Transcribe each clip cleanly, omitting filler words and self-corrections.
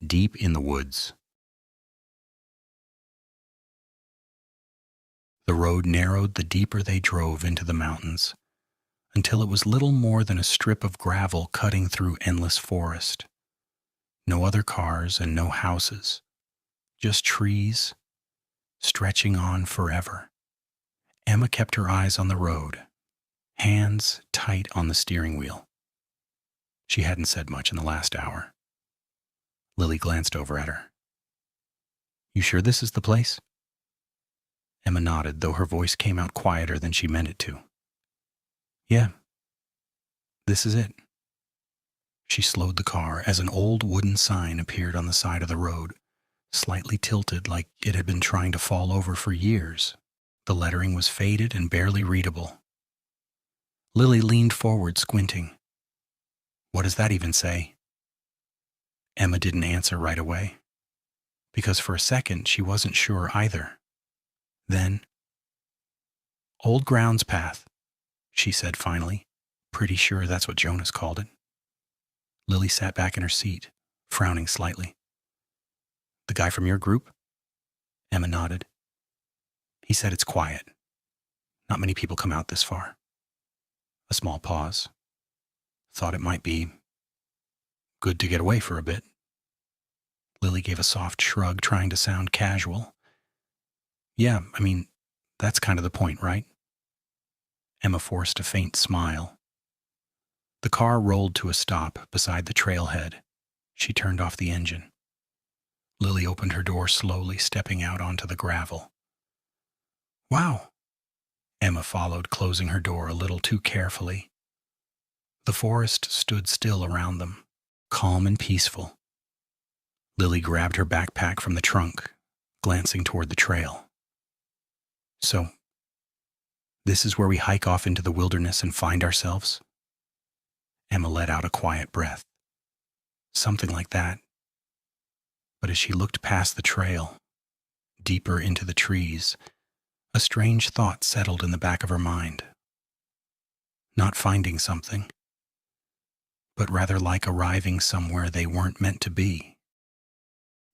deep in the woods. The road narrowed the deeper they drove into the mountains, until it was little more than a strip of gravel cutting through endless forest. No other cars and no houses, just trees stretching on forever. Emma kept her eyes on the road, hands tight on the steering wheel. She hadn't said much in the last hour. Lily glanced over at her. "You sure this is the place?" Emma nodded, though her voice came out quieter than she meant it to. "Yeah, this is it." She slowed the car as an old wooden sign appeared on the side of the road, slightly tilted like it had been trying to fall over for years. The lettering was faded and barely readable. Lily leaned forward, squinting. "What does that even say?" Emma didn't answer right away, because for a second she wasn't sure either. Then, "Old Grounds Path," she said finally, pretty sure that's what Jonas called it. Lily sat back in her seat, frowning slightly. "The guy from your group?" Emma nodded. "He said it's quiet. Not many people come out this far." A small pause. "Thought it might be good to get away for a bit." Lily gave a soft shrug, trying to sound casual. "Yeah, I mean, that's kind of the point, right?" Emma forced a faint smile. The car rolled to a stop beside the trailhead. She turned off the engine. Lily opened her door slowly, stepping out onto the gravel. "Wow." Emma followed, closing her door a little too carefully. The forest stood still around them, calm and peaceful. Lily grabbed her backpack from the trunk, glancing toward the trail. "So, this is where we hike off into the wilderness and find ourselves?" Emma let out a quiet breath. Something like that. But as she looked past the trail, deeper into the trees, a strange thought settled in the back of her mind. Not finding something, but rather like arriving somewhere they weren't meant to be.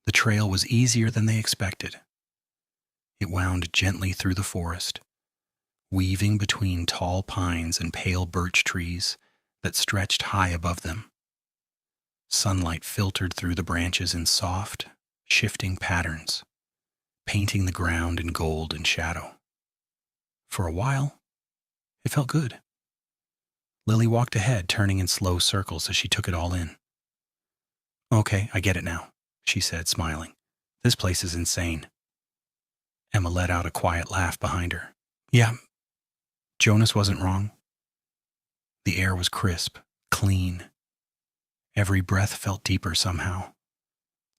The trail was easier than they expected. It wound gently through the forest, weaving between tall pines and pale birch trees that stretched high above them. Sunlight filtered through the branches in soft, shifting patterns, painting the ground in gold and shadow. For a while, it felt good. Lily walked ahead, turning in slow circles as she took it all in. "Okay, I get it now," she said, smiling. "This place is insane." Emma let out a quiet laugh behind her. "Yeah, Jonas wasn't wrong." The air was crisp, clean. Every breath felt deeper somehow,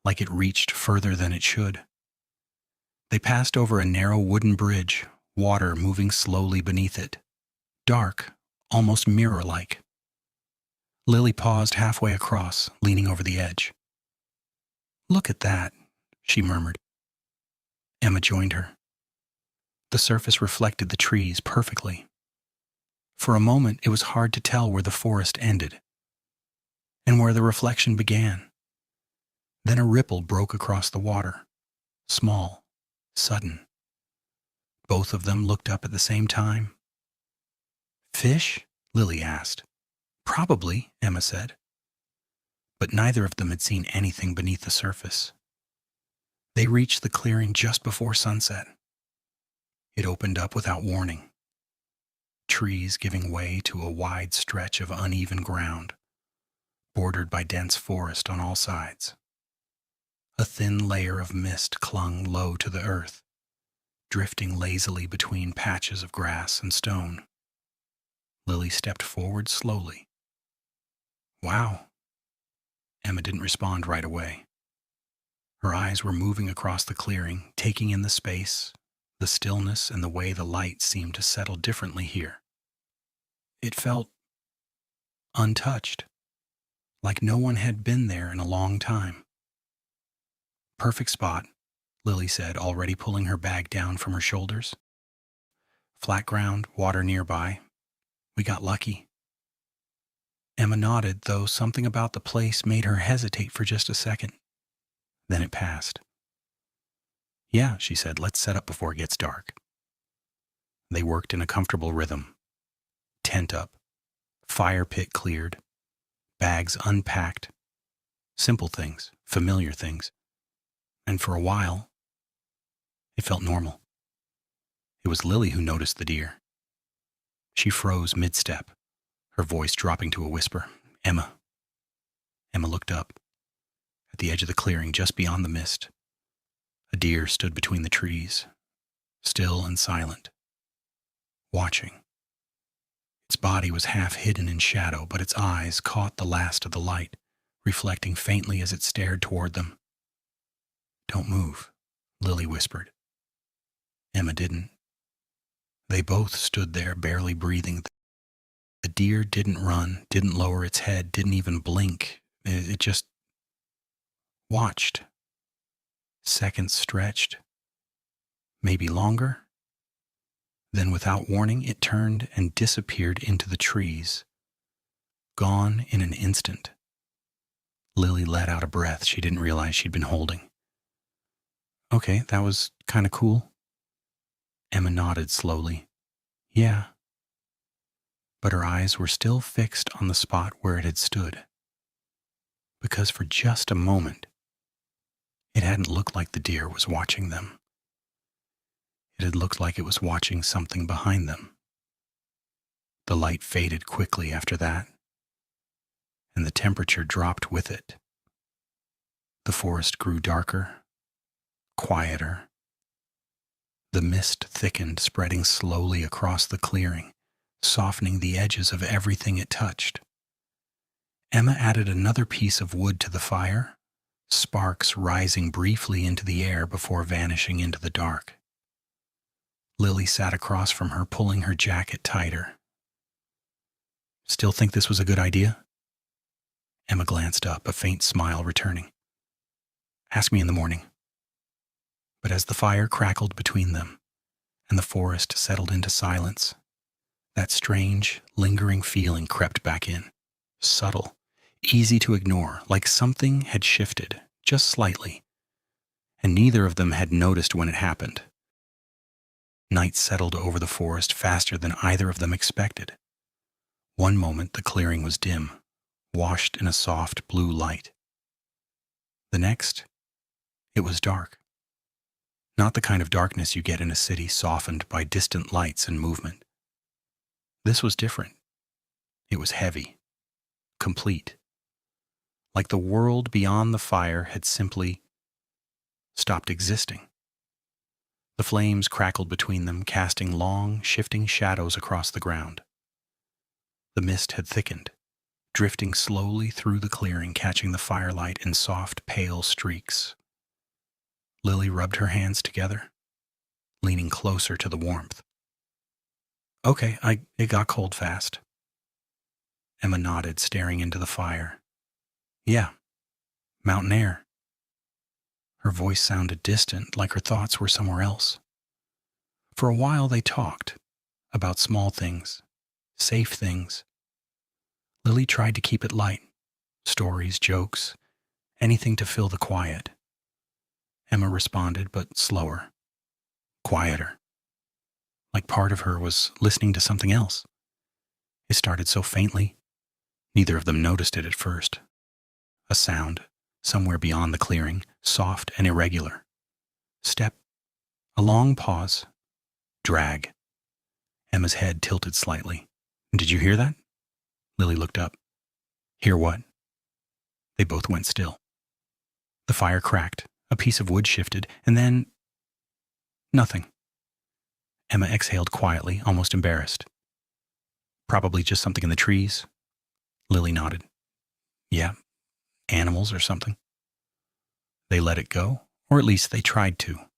like it reached further than it should. They passed over a narrow wooden bridge, water moving slowly beneath it, dark, almost mirror-like. Lily paused halfway across, leaning over the edge. "Look at that," she murmured. Emma joined her. The surface reflected the trees perfectly. For a moment, it was hard to tell where the forest ended and where the reflection began. Then a ripple broke across the water, small, sudden. Both of them looked up at the same time. "Fish?" Lily asked. "Probably," Emma said. But neither of them had seen anything beneath the surface. They reached the clearing just before sunset. It opened up without warning, trees giving way to a wide stretch of uneven ground, bordered by dense forest on all sides. A thin layer of mist clung low to the earth, drifting lazily between patches of grass and stone. Lily stepped forward slowly. "Wow." Emma didn't respond right away. Her eyes were moving across the clearing, taking in the space, the stillness, and the way the light seemed to settle differently here. It felt untouched, like no one had been there in a long time. "Perfect spot," Lily said, already pulling her bag down from her shoulders. "Flat ground, water nearby. We got lucky." Emma nodded, though something about the place made her hesitate for just a second. Then it passed. "Yeah," she said, "let's set up before it gets dark." They worked in a comfortable rhythm. Tent up, fire pit cleared, bags unpacked, simple things, familiar things. And for a while, it felt normal. It was Lily who noticed the deer. She froze mid-step, her voice dropping to a whisper. "Emma." Emma looked up. At the edge of the clearing, just beyond the mist, a deer stood between the trees, still and silent, watching. Its body was half hidden in shadow, but its eyes caught the last of the light, reflecting faintly as it stared toward them. "Don't move," Lily whispered. Emma didn't. They both stood there, barely breathing. The deer didn't run, didn't lower its head, didn't even blink. It just watched. Seconds stretched, maybe longer. Then, without warning, it turned and disappeared into the trees, gone in an instant. Lily let out a breath she didn't realize she'd been holding. "Okay, that was kind of cool." Emma nodded slowly. "Yeah." But her eyes were still fixed on the spot where it had stood. Because for just a moment, it hadn't looked like the deer was watching them. It had looked like it was watching something behind them. The light faded quickly after that, and the temperature dropped with it. The forest grew darker, quieter. The mist thickened, spreading slowly across the clearing, softening the edges of everything it touched. Emma added another piece of wood to the fire, sparks rising briefly into the air before vanishing into the dark. Lily sat across from her, pulling her jacket tighter. "Still think this was a good idea?" Emma glanced up, a faint smile returning. "Ask me in the morning." But as the fire crackled between them, and the forest settled into silence, that strange, lingering feeling crept back in. Subtle, easy to ignore, like something had shifted, just slightly, and neither of them had noticed when it happened. Night settled over the forest faster than either of them expected. One moment the clearing was dim, washed in a soft blue light. The next, it was dark. Not the kind of darkness you get in a city softened by distant lights and movement. This was different. It was heavy, complete. Like the world beyond the fire had simply stopped existing. The flames crackled between them, casting long, shifting shadows across the ground. The mist had thickened, drifting slowly through the clearing, catching the firelight in soft, pale streaks. Lily rubbed her hands together, leaning closer to the warmth. "Okay, it got cold fast." Emma nodded, staring into the fire. "Yeah, mountain air." Her voice sounded distant, like her thoughts were somewhere else. For a while they talked, about small things, safe things. Lily tried to keep it light, stories, jokes, anything to fill the quiet. Emma responded, but slower, quieter, like part of her was listening to something else. It started so faintly, neither of them noticed it at first. A sound, somewhere beyond the clearing, soft and irregular. Step, a long pause, drag. Emma's head tilted slightly. "Did you hear that?" Lily looked up. "Hear what?" They both went still. The fire cracked, a piece of wood shifted, and then nothing. Emma exhaled quietly, almost embarrassed. "Probably just something in the trees." Lily nodded. "Yeah, animals or something." They let it go, or at least they tried to.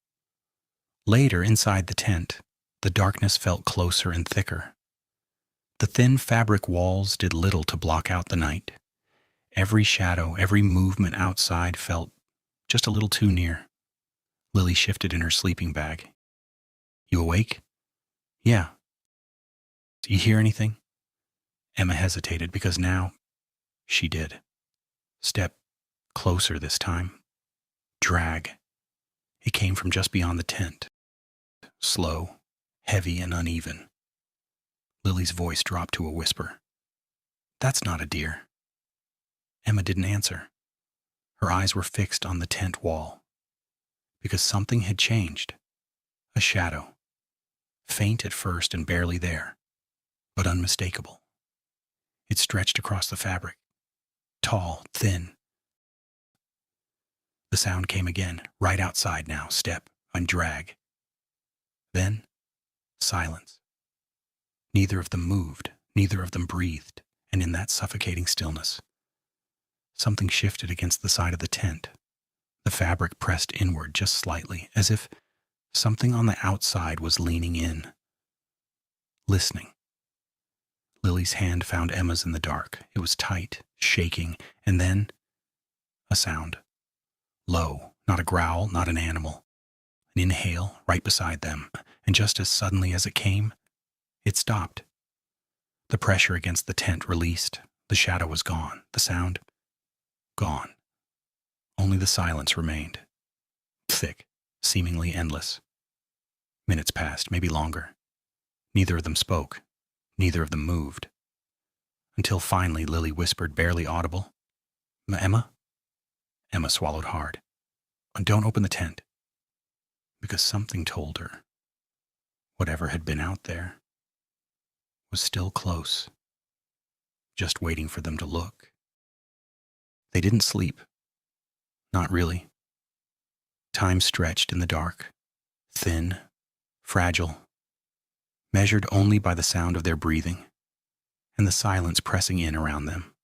Later, inside the tent, the darkness felt closer and thicker. The thin fabric walls did little to block out the night. Every shadow, every movement outside felt just a little too near. Lily shifted in her sleeping bag. "You awake?" "Yeah." "Do you hear anything?" Emma hesitated because now she did. Step closer this time. Drag. It came from just beyond the tent. Slow, heavy, and uneven. Lily's voice dropped to a whisper. "That's not a deer." Emma didn't answer. Her eyes were fixed on the tent wall. Because something had changed. A shadow. Faint at first and barely there, but unmistakable. It stretched across the fabric. Tall, thin. The sound came again, right outside now, step and drag. Then, silence. Neither of them moved, neither of them breathed, and in that suffocating stillness, something shifted against the side of the tent. The fabric pressed inward just slightly, as if something on the outside was leaning in, listening. Lily's hand found Emma's in the dark. It was tight, shaking, and then a sound. Low, not a growl, not an animal. An inhale right beside them, and just as suddenly as it came, it stopped. The pressure against the tent released. The shadow was gone. The sound, gone. Only the silence remained. Thick, seemingly endless. Minutes passed, maybe longer. Neither of them spoke. Neither of them moved. Until finally Lily whispered, barely audible, "Emma?" Emma swallowed hard. "Don't open the tent." Because something told her, whatever had been out there, was still close, just waiting for them to look. They didn't sleep. Not really. Time stretched in the dark, thin, fragile, measured only by the sound of their breathing and the silence pressing in around them.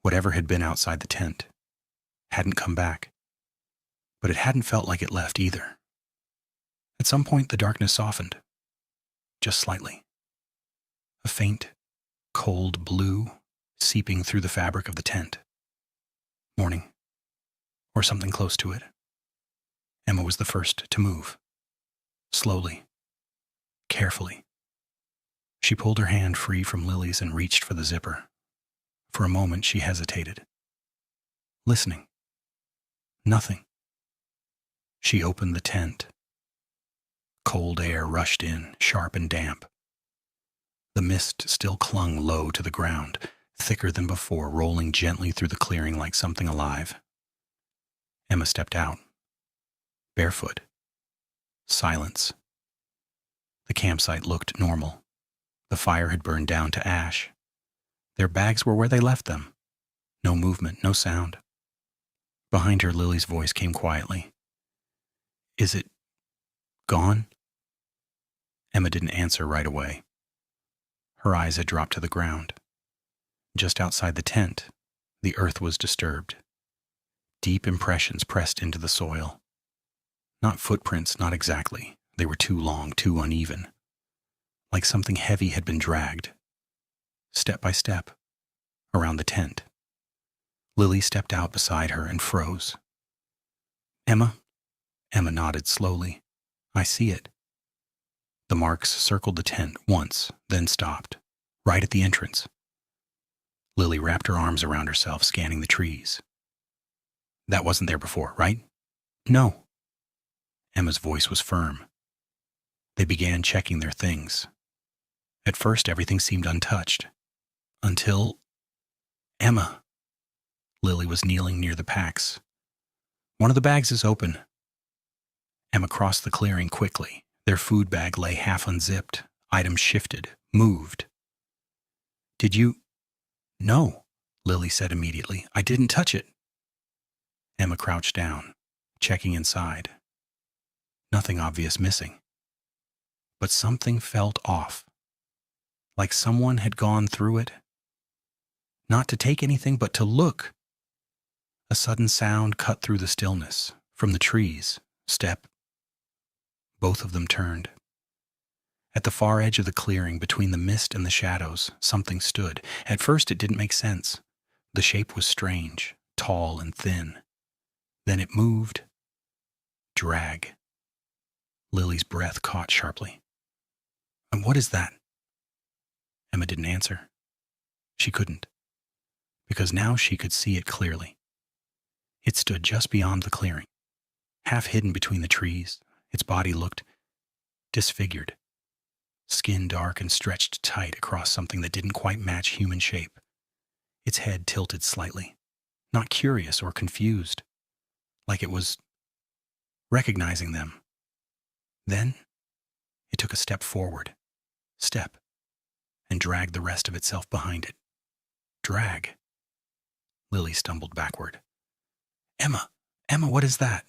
Whatever had been outside the tent hadn't come back, but it hadn't felt like it left either. At some point, the darkness softened, just slightly. A faint, cold blue seeping through the fabric of the tent. Morning, or something close to it. Emma was the first to move. Slowly, carefully. She pulled her hand free from Lily's and reached for the zipper. For a moment, she hesitated. Listening. Nothing. She opened the tent. Cold air rushed in, sharp and damp. The mist still clung low to the ground, thicker than before, rolling gently through the clearing like something alive. Emma stepped out. Barefoot. Silence. The campsite looked normal. The fire had burned down to ash. Their bags were where they left them. No movement, no sound. Behind her, Lily's voice came quietly. "Is it gone?" Emma didn't answer right away. Her eyes had dropped to the ground. Just outside the tent, the earth was disturbed. Deep impressions pressed into the soil. Not footprints, not exactly. They were too long, too uneven. Like something heavy had been dragged, step by step, around the tent. Lily stepped out beside her and froze. "Emma?" Emma nodded slowly. "I see it." The marks circled the tent once, then stopped, right at the entrance. Lily wrapped her arms around herself, scanning the trees. "That wasn't there before, right?" "No." Emma's voice was firm. They began checking their things. At first, everything seemed untouched. Until... Emma! Lily was kneeling near the packs. "One of the bags is open." Emma crossed the clearing quickly. Their food bag lay half unzipped. Items shifted, moved. "Did you—" "No," Lily said immediately. "I didn't touch it." Emma crouched down, checking inside. Nothing obvious missing. But something felt off. Like someone had gone through it. Not to take anything, but to look. A sudden sound cut through the stillness. From the trees. Step. Both of them turned. At the far edge of the clearing, between the mist and the shadows, something stood. At first it didn't make sense. The shape was strange, tall and thin. Then it moved. Drag. Lily's breath caught sharply. "And what is that?" Emma didn't answer. She couldn't. Because now she could see it clearly. It stood just beyond the clearing, half hidden between the trees. Its body looked disfigured, skin dark and stretched tight across something that didn't quite match human shape. Its head tilted slightly, not curious or confused, like it was recognizing them. Then it took a step forward, and dragged the rest of itself behind it. Drag. Lily stumbled backward. Emma, what is that?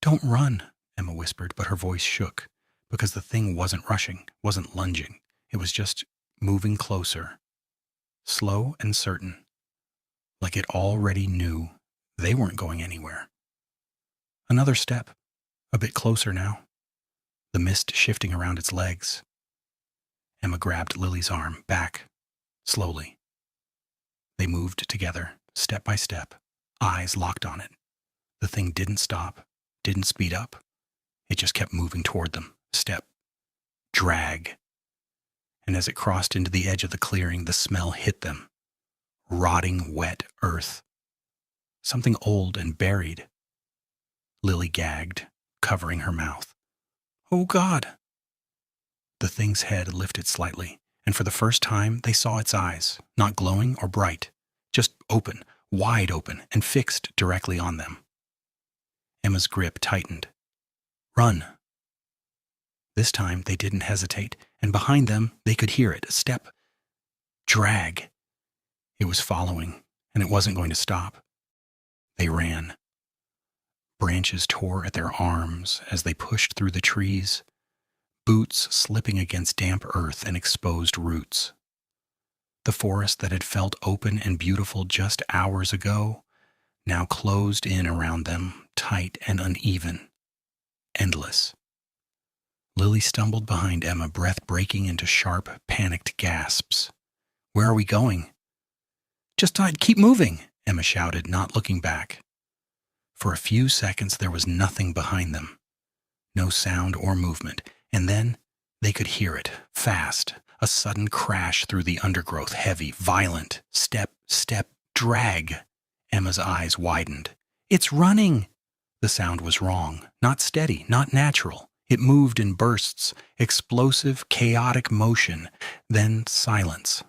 Don't run, Emma whispered, but her voice shook because the thing wasn't rushing, wasn't lunging. It was just moving closer, slow and certain, like it already knew they weren't going anywhere. Another step, a bit closer now, the mist shifting around its legs. Emma grabbed Lily's arm, back, slowly. They moved together, step by step, eyes locked on it. The thing didn't stop, didn't speed up. It just kept moving toward them, step, drag. And as it crossed into the edge of the clearing, the smell hit them. Rotting, wet earth. Something old and buried. Lily gagged, covering her mouth. Oh, God! The thing's head lifted slightly, and for the first time they saw its eyes, not glowing or bright, just open, wide open, and fixed directly on them. Emma's grip tightened. Run! This time they didn't hesitate, and behind them they could hear it, a step. Drag. It was following, and it wasn't going to stop. They ran. Branches tore at their arms as they pushed through the trees, boots slipping against damp earth and exposed roots. The forest that had felt open and beautiful just hours ago now closed in around them, tight and uneven, endless. Lily stumbled behind Emma, breath breaking into sharp, panicked gasps. Where are we going? Just keep moving, Emma shouted, not looking back. For a few seconds there was nothing behind them, no sound or movement, and then they could hear it, fast, a sudden crash through the undergrowth, heavy, violent, step, drag. Emma's eyes widened. It's running! The sound was wrong, not steady, not natural. It moved in bursts, explosive, chaotic motion, then silence,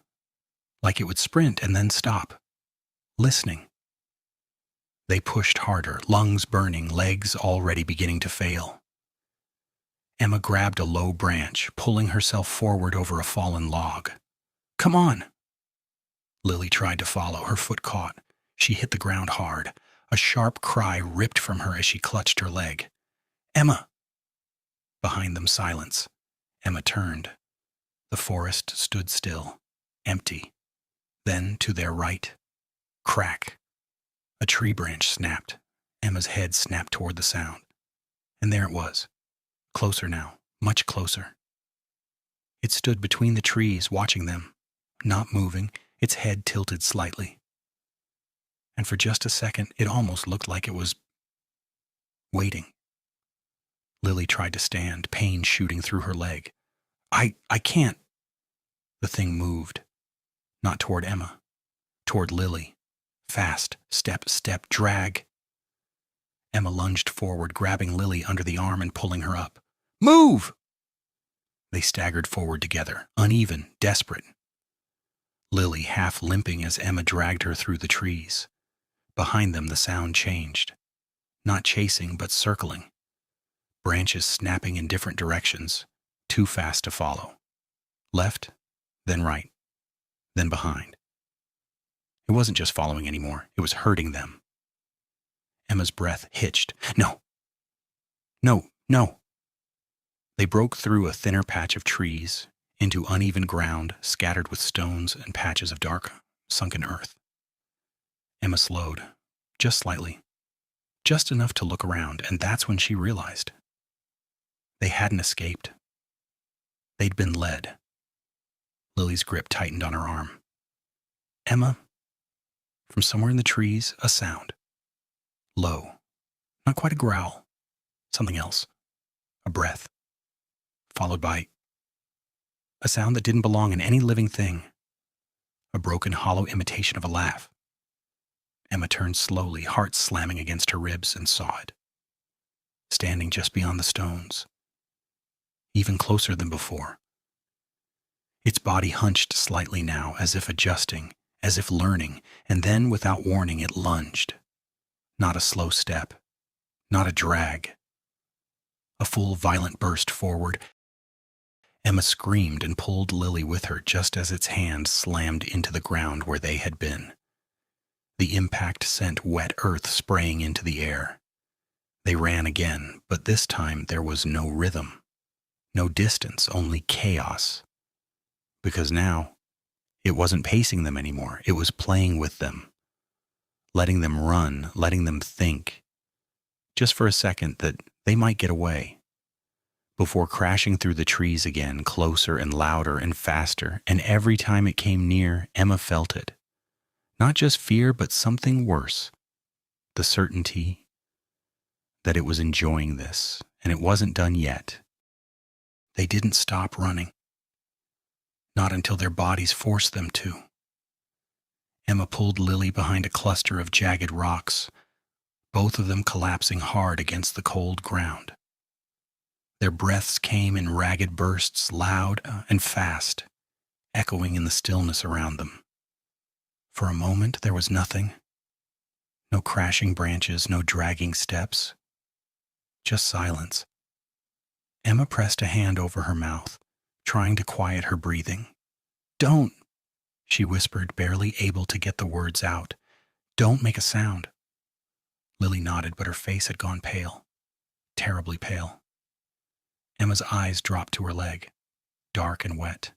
like it would sprint and then stop, listening. They pushed harder, lungs burning, legs already beginning to fail. Emma grabbed a low branch, pulling herself forward over a fallen log. Come on! Lily tried to follow, her foot caught. She hit the ground hard. A sharp cry ripped from her as she clutched her leg. Emma! Behind them, silence. Emma turned. The forest stood still, empty. Then, to their right, crack. A tree branch snapped. Emma's head snapped toward the sound. And there it was. Closer now, much closer. It stood between the trees, watching them, not moving, its head tilted slightly. And for just a second, it almost looked like it was waiting. Lily tried to stand, pain shooting through her leg. I can't. The thing moved. Not toward Emma. Toward Lily. Fast, step, drag. Emma lunged forward, grabbing Lily under the arm and pulling her up. Move! They staggered forward together, uneven, desperate. Lily half limping as Emma dragged her through the trees. Behind them the sound changed. Not chasing, but circling. Branches snapping in different directions, too fast to follow. Left, then right, then behind. It wasn't just following anymore, it was hurting them. Emma's breath hitched. No. They broke through a thinner patch of trees into uneven ground scattered with stones and patches of dark, sunken earth. Emma slowed, just slightly, just enough to look around, and that's when she realized. They hadn't escaped. They'd been led. Lily's grip tightened on her arm. Emma, from somewhere in the trees, a sound. Low, not quite a growl, something else, a breath, followed by a sound that didn't belong in any living thing, a broken, hollow imitation of a laugh. Emma turned slowly, heart slamming against her ribs, and saw it, standing just beyond the stones, even closer than before. Its body hunched slightly now, as if adjusting, as if learning, and then, without warning, it lunged. Not a slow step, not a drag. A full, violent burst forward. Emma screamed and pulled Lily with her just as its hand slammed into the ground where they had been. The impact sent wet earth spraying into the air. They ran again, but this time there was no rhythm, no distance, only chaos. Because now, it wasn't pacing them anymore. It was playing with them, letting them run, letting them think, just for a second that they might get away, before crashing through the trees again, closer and louder and faster, and every time it came near, Emma felt it. Not just fear, but something worse, the certainty that it was enjoying this, and it wasn't done yet. They didn't stop running, not until their bodies forced them to. Emma pulled Lily behind a cluster of jagged rocks, both of them collapsing hard against the cold ground. Their breaths came in ragged bursts, loud and fast, echoing in the stillness around them. For a moment, there was nothing. No crashing branches, no dragging steps. Just silence. Emma pressed a hand over her mouth, trying to quiet her breathing. "Don't," she whispered, barely able to get the words out. "Don't make a sound." Lily nodded, but her face had gone pale. Terribly pale. Emma's eyes dropped to her leg, dark and wet.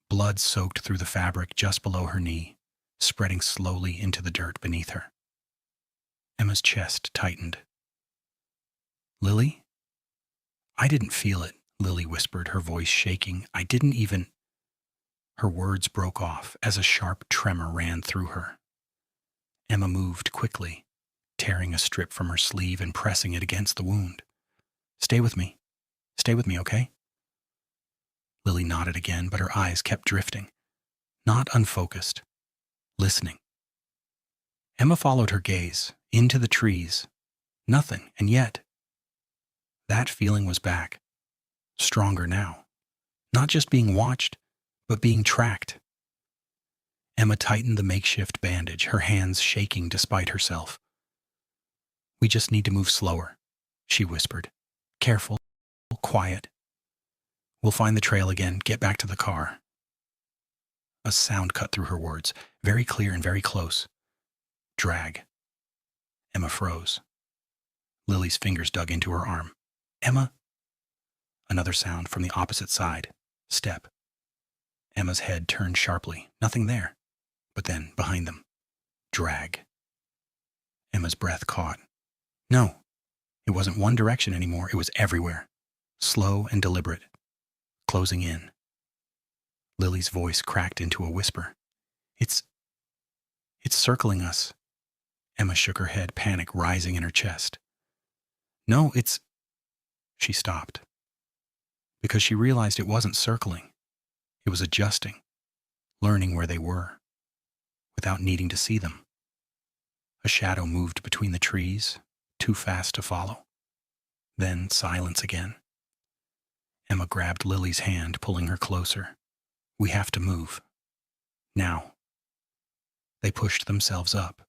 Blood soaked through the fabric just below her knee, spreading slowly into the dirt beneath her. Emma's chest tightened. "Lily?" "I didn't feel it," Lily whispered, her voice shaking. "I didn't even—" Her words broke off as a sharp tremor ran through her. Emma moved quickly, tearing a strip from her sleeve and pressing it against the wound. Stay with me, okay?" Lily nodded again, but her eyes kept drifting, not unfocused, listening. Emma followed her gaze, into the trees. Nothing, and yet that feeling was back, stronger now. Not just being watched, but being tracked. Emma tightened the makeshift bandage, her hands shaking despite herself. "We just need to move slower," she whispered. "Careful, quiet. We'll find the trail again, get back to the car." A sound cut through her words, very clear and very close. "Drag." Emma froze. Lily's fingers dug into her arm. "Emma?" Another sound from the opposite side. Step. Emma's head turned sharply. Nothing there. But then, behind them, drag. Emma's breath caught. No, it wasn't one direction anymore. It was everywhere. Slow and deliberate. Closing in. Lily's voice cracked into a whisper. It's circling us." Emma shook her head, panic rising in her chest. "No, it's—" She stopped, because she realized it wasn't circling. It was adjusting, learning where they were, without needing to see them. A shadow moved between the trees, too fast to follow. Then silence again. Emma grabbed Lily's hand, pulling her closer. "We have to move. Now." They pushed themselves up,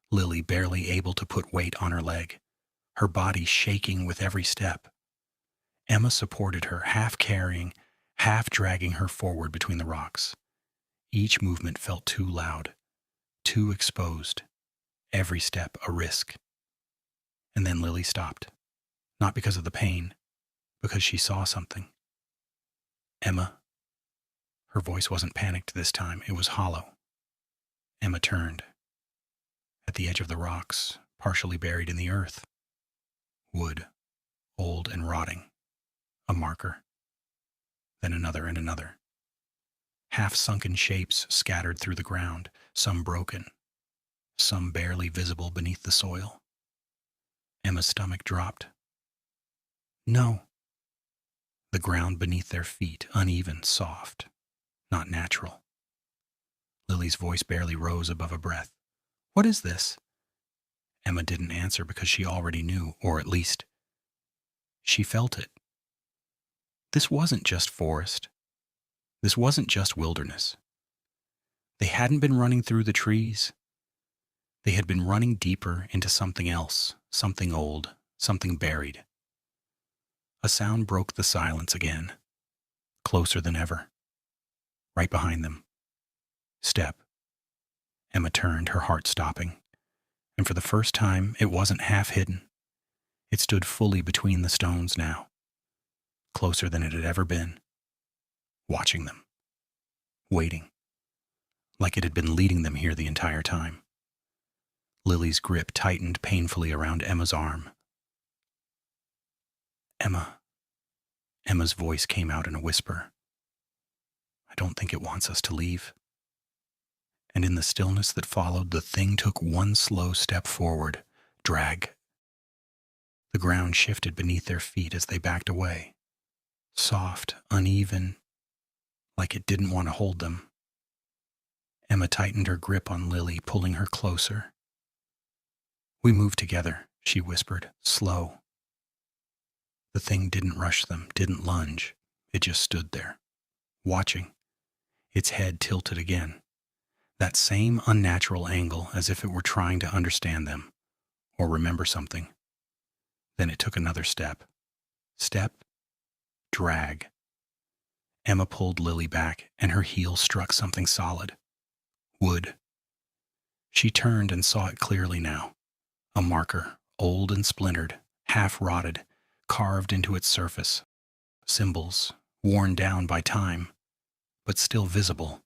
Lily barely able to put weight on her leg, her body shaking with every step. Emma supported her, half carrying, half dragging her forward between the rocks. Each movement felt too loud, too exposed, every step a risk. And then Lily stopped, not because of the pain, because she saw something. "Emma." Her voice wasn't panicked this time, it was hollow. Emma turned. At the edge of the rocks, partially buried in the earth. Wood, old and rotting. A marker. Then another and another. Half-sunken shapes scattered through the ground, some broken, some barely visible beneath the soil. Emma's stomach dropped. "No." The ground beneath their feet, uneven, soft, not natural. Lily's voice barely rose above a breath. What is this? Emma didn't answer because she already knew, or at least she felt it. This wasn't just forest. This wasn't just wilderness. They hadn't been running through the trees. They had been running deeper into something else, something old, something buried. A sound broke the silence again, closer than ever. Right behind them. Step. Emma turned, her heart stopping. And for the first time, it wasn't half hidden. It stood fully between the stones now, closer than it had ever been, watching them, waiting, like it had been leading them here the entire time. Lily's grip tightened painfully around Emma's arm. Emma. Emma's voice came out in a whisper. I don't think it wants us to leave. And in the stillness that followed, the thing took one slow step forward, drag. The ground shifted beneath their feet as they backed away. Soft, uneven, like it didn't want to hold them. Emma tightened her grip on Lily, pulling her closer. We moved together, she whispered, slow. The thing didn't rush them, didn't lunge. It just stood there, watching, its head tilted again. That same unnatural angle, as if it were trying to understand them, or remember something. Then it took another step. Step, drag. Emma pulled Lily back, and her heel struck something solid. Wood. She turned and saw it clearly now. A marker, old and splintered, half-rotted, carved into its surface. Symbols, worn down by time, but still visible.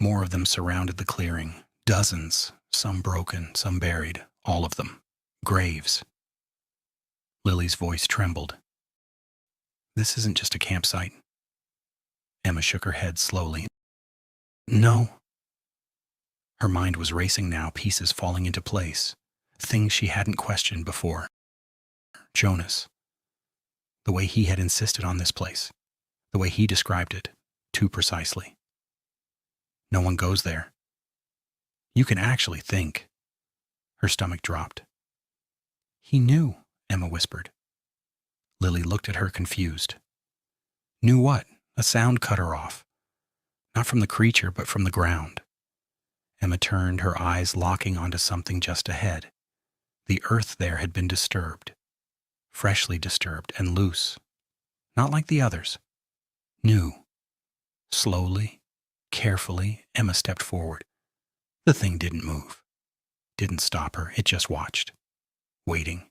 More of them surrounded the clearing. Dozens, some broken, some buried, all of them. Graves. Lily's voice trembled. This isn't just a campsite. Emma shook her head slowly. No. Her mind was racing now, pieces falling into place. Things she hadn't questioned before. Jonas. The way he had insisted on this place. The way he described it, too precisely. No one goes there. You can actually think. Her stomach dropped. He knew, Emma whispered. Lily looked at her confused. Knew what? A sound cut her off. Not from the creature, but from the ground. Emma turned, her eyes locking onto something just ahead. The earth there had been disturbed. Freshly disturbed and loose. Not like the others. New. Slowly, carefully, Emma stepped forward. The thing didn't move. Didn't stop her. It just watched. Waiting.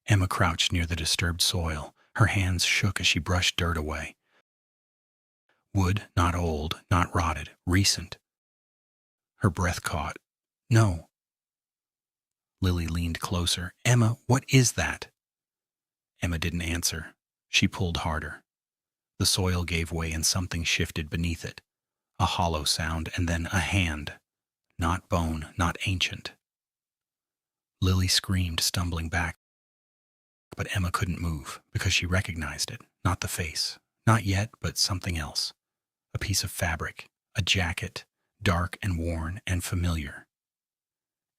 Emma crouched near the disturbed soil. Her hands shook as she brushed dirt away. Wood, not old, not rotted, recent. Her breath caught. No. Lily leaned closer. Emma, what is that? Emma didn't answer. She pulled harder. The soil gave way and something shifted beneath it. A hollow sound and then a hand. Not bone, not ancient. Lily screamed, stumbling back. But Emma couldn't move because she recognized it. Not the face. Not yet, but something else. A piece of fabric. A jacket. Dark and worn and familiar.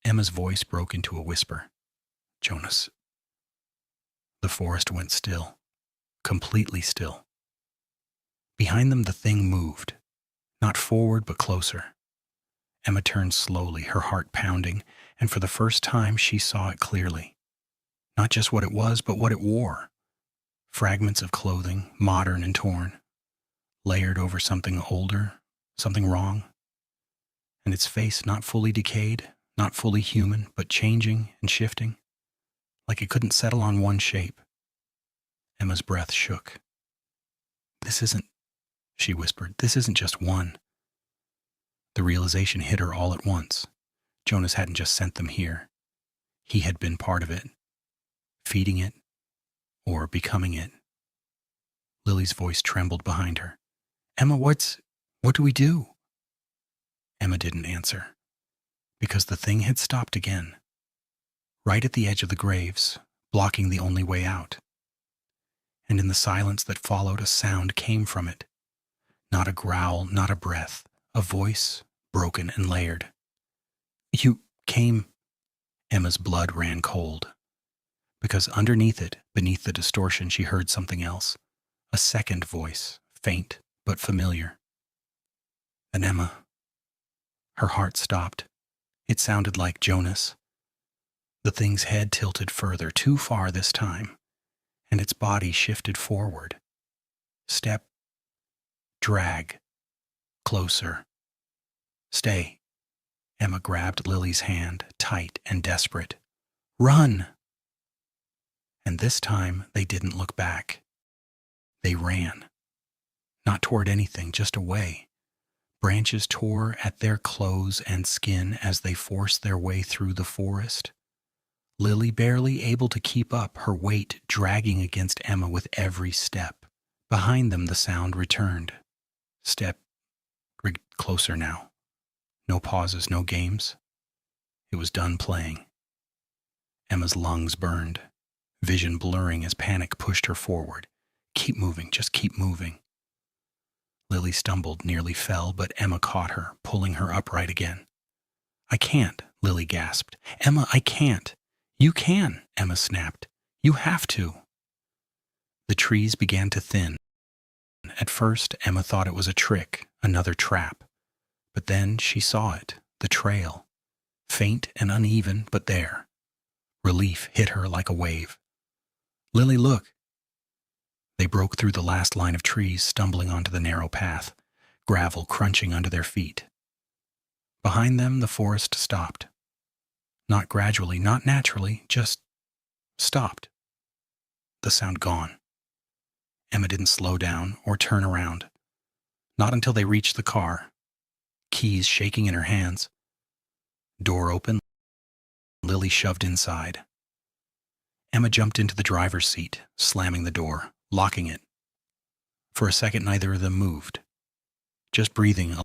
Emma's voice broke into a whisper. Jonas. The forest went still. Completely still. Behind them the thing moved. Not forward, but closer. Emma turned slowly, her heart pounding, and for the first time she saw it clearly. Not just what it was, but what it wore. Fragments of clothing, modern and torn, layered over something older, something wrong. And its face not fully decayed, not fully human, but changing and shifting, like it couldn't settle on one shape. Emma's breath shook. This isn't, she whispered, this isn't just one. The realization hit her all at once. Jonas hadn't just sent them here. He had been part of it, feeding it, or becoming it. Lily's voice trembled behind her. Emma, what do we do? Emma didn't answer, because the thing had stopped again, right at the edge of the graves, blocking the only way out. And in the silence that followed, a sound came from it. Not a growl, not a breath, a voice, broken and layered. You came. Emma's blood ran cold, because underneath it, beneath the distortion, she heard something else. A second voice, faint but familiar. And Emma. Her heart stopped. It sounded like Jonas. The thing's head tilted further, too far this time, and its body shifted forward. Step. Drag. Closer. Stay. Emma grabbed Lily's hand, tight and desperate. Run! And this time they didn't look back. They ran. Not toward anything, just away. Branches tore at their clothes and skin as they forced their way through the forest. Lily barely able to keep up, her weight dragging against Emma with every step. Behind them the sound returned. Step. Closer now. No pauses, no games. It was done playing. Emma's lungs burned, vision blurring as panic pushed her forward. Keep moving, just keep moving. Lily stumbled, nearly fell, but Emma caught her, pulling her upright again. I can't, Lily gasped. Emma, I can't. You can, Emma snapped. You have to. The trees began to thin. At first, Emma thought it was a trick, another trap. But then she saw it, the trail. Faint and uneven, but there. Relief hit her like a wave. Lily, look. They broke through the last line of trees, stumbling onto the narrow path, gravel crunching under their feet. Behind them, the forest stopped. Not gradually, not naturally, just stopped. The sound gone. Emma didn't slow down or turn around. Not until they reached the car, keys shaking in her hands. Door open, Lily shoved inside. Emma jumped into the driver's seat, slamming the door, locking it. For a second, neither of them moved, just breathing,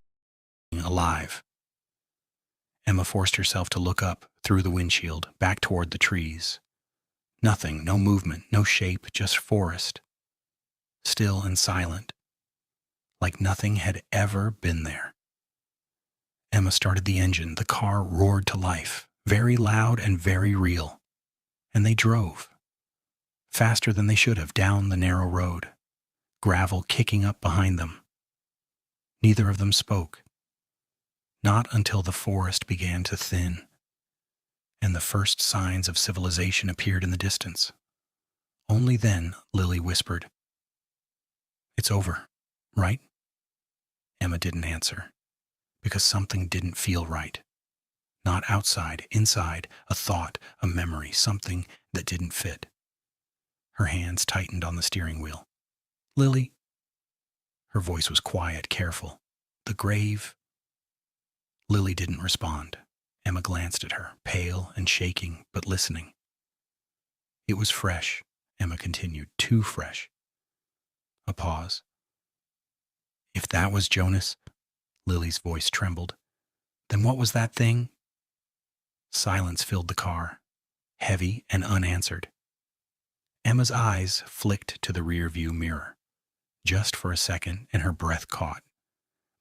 alive. Emma forced herself to look up through the windshield, back toward the trees. Nothing, no movement, no shape, just forest. Still and silent, like nothing had ever been there. Emma started the engine. The car roared to life, very loud and very real. And they drove, faster than they should have, down the narrow road, gravel kicking up behind them. Neither of them spoke. Not until the forest began to thin, and the first signs of civilization appeared in the distance. Only then, Lily whispered, It's over, right? Emma didn't answer, because something didn't feel right. Not outside, inside, a thought, a memory, something that didn't fit. Her hands tightened on the steering wheel. Lily? Her voice was quiet, careful. The grave? Lily didn't respond. Emma glanced at her, pale and shaking, but listening. It was fresh, Emma continued, too fresh. A pause. If that was Jonas, Lily's voice trembled, then what was that thing? Silence filled the car, heavy and unanswered. Emma's eyes flicked to the rear-view mirror, just for a second, and her breath caught,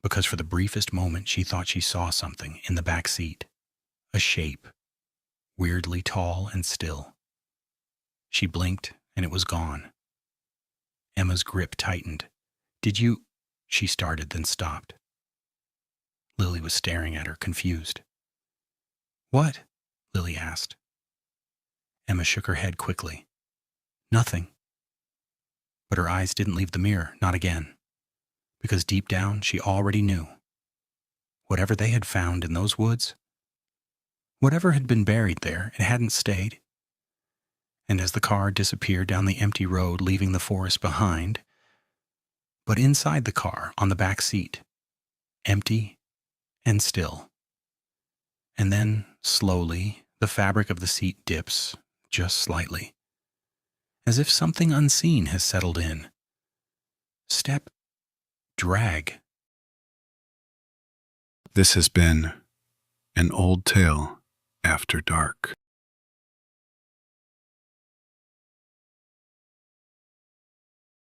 because for the briefest moment she thought she saw something in the back seat, a shape, weirdly tall and still. She blinked, and it was gone. Emma's grip tightened. Did you? She started, then stopped. Lily was staring at her, confused. What? Lily asked. Emma shook her head quickly. Nothing. But her eyes didn't leave the mirror, not again. Because deep down, she already knew. Whatever they had found in those woods, whatever had been buried there, it hadn't stayed. And as the car disappeared down the empty road, leaving the forest behind, but inside the car, on the back seat, empty and still. And then, slowly, the fabric of the seat dips, just slightly, as if something unseen has settled in. Step, drag. This has been An Old Tale After Dark.